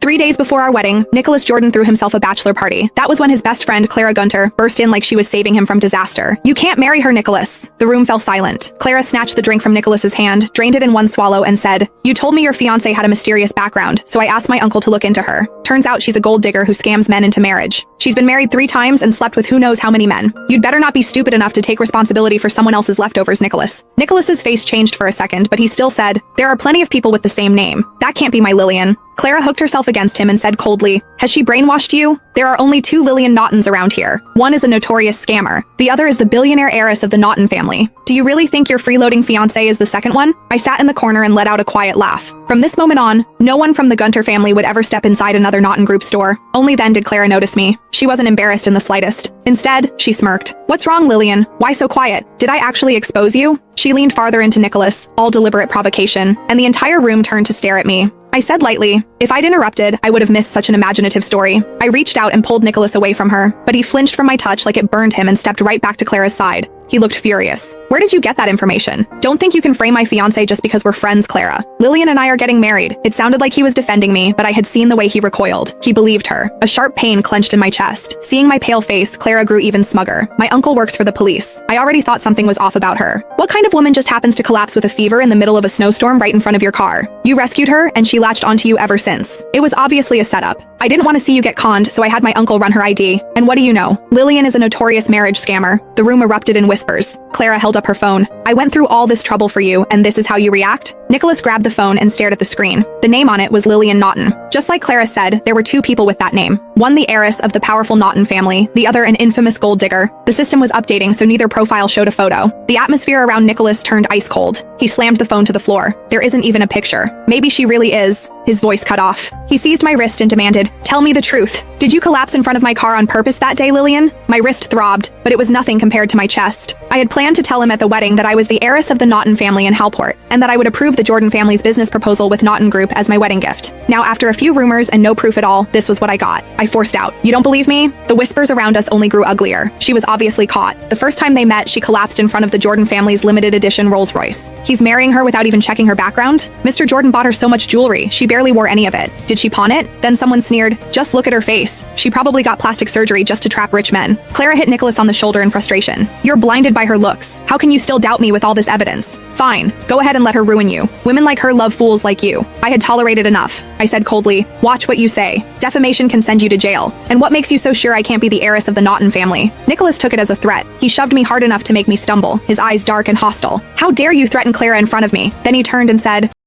3 days before our wedding, Nicholas Jordan threw himself a bachelor party. That was when his best friend, Clara Gunter, burst in like she was saving him from disaster. "You can't marry her, Nicholas." The room fell silent. Clara snatched the drink from Nicholas's hand, drained it in one swallow, and said, "You told me your fiancé had a mysterious background, so I asked my uncle to look into her. Turns out she's a gold digger who scams men into marriage. She's been married 3 times and slept with who knows how many men. You'd better not be stupid enough to take responsibility for someone else's leftovers, Nicholas." Nicholas's face changed for a second, but he still said, "There are plenty of people with the same name. That can't be my Lillian." Clara hooked herself against him and said coldly, "Has she brainwashed you? There are only 2 Lillian Naughtons around here. One is a notorious scammer. The other is the billionaire heiress of the Naughton family. Do you really think your freeloading fiancé is the second one?" I sat in the corner and let out a quiet laugh. From this moment on, no one from the Gunter family would ever step inside another Naughton Group store. Only then did Clara notice me. She wasn't embarrassed in the slightest. Instead, she smirked. "What's wrong, Lillian? Why so quiet? Did I actually expose you?" She leaned farther into Nicholas, all deliberate provocation, and the entire room turned to stare at me. I said lightly, "If I'd interrupted, I would have missed such an imaginative story." I reached out and pulled Nicholas away from her, but he flinched from my touch like it burned him and stepped right back to Clara's side. He looked furious. "Where did you get that information? Don't think you can frame my fiancé just because we're friends, Clara. Lillian and I are getting married." It sounded like he was defending me, but I had seen the way he recoiled. He believed her. A sharp pain clenched in my chest. Seeing my pale face, Clara grew even smugger. "My uncle works for the police. I already thought something was off about her. What kind of woman just happens to collapse with a fever in the middle of a snowstorm right in front of your car? You rescued her, and she latched onto you ever since. It was obviously a setup. I didn't want to see you get conned, so I had my uncle run her ID. And what do you know? Lillian is a notorious marriage scammer." The room erupted in whispers. Clara held up her phone. "I went through all this trouble for you, and this is how you react?" Nicholas grabbed the phone and stared at the screen. The name on it was Lillian Naughton. Just like Clara said, there were 2 people with that name. One the heiress of the powerful Naughton family, the other an infamous gold digger. The system was updating, so neither profile showed a photo. The atmosphere around Nicholas turned ice cold. He slammed the phone to the floor. "There isn't even a picture. Maybe she really is." His voice cut off. He seized my wrist and demanded, "Tell me the truth. Did you collapse in front of my car on purpose that day, Lillian?" My wrist throbbed, but it was nothing compared to my chest. I had planned to tell him at the wedding that I was the heiress of the Naughton family in Halport, and that I would approve the Jordan family's business proposal with Naughton Group as my wedding gift. Now, after a few rumors and no proof at all, this was what I got. I forced out, "You don't believe me?" The whispers around us only grew uglier. She was obviously caught. The first time they met, she collapsed in front of the Jordan family's limited edition Rolls Royce. He's marrying her without even checking her background? Mr. Jordan bought her so much jewelry, she barely wore any of it. Did she pawn it? Then someone sneered, "Just look at her face. She probably got plastic surgery just to trap rich men." Clara hit Nicholas on the shoulder in frustration. "You're blinded by her looks. How can you still doubt me with all this evidence?" "Fine. Go ahead and let her ruin you. Women like her love fools like you." I had tolerated enough. I said coldly, "Watch what you say. Defamation can send you to jail. And what makes you so sure I can't be the heiress of the Naughton family?" Nicholas took it as a threat. He shoved me hard enough to make me stumble, his eyes dark and hostile. "How dare you threaten Clara in front of me?" Then he turned and said,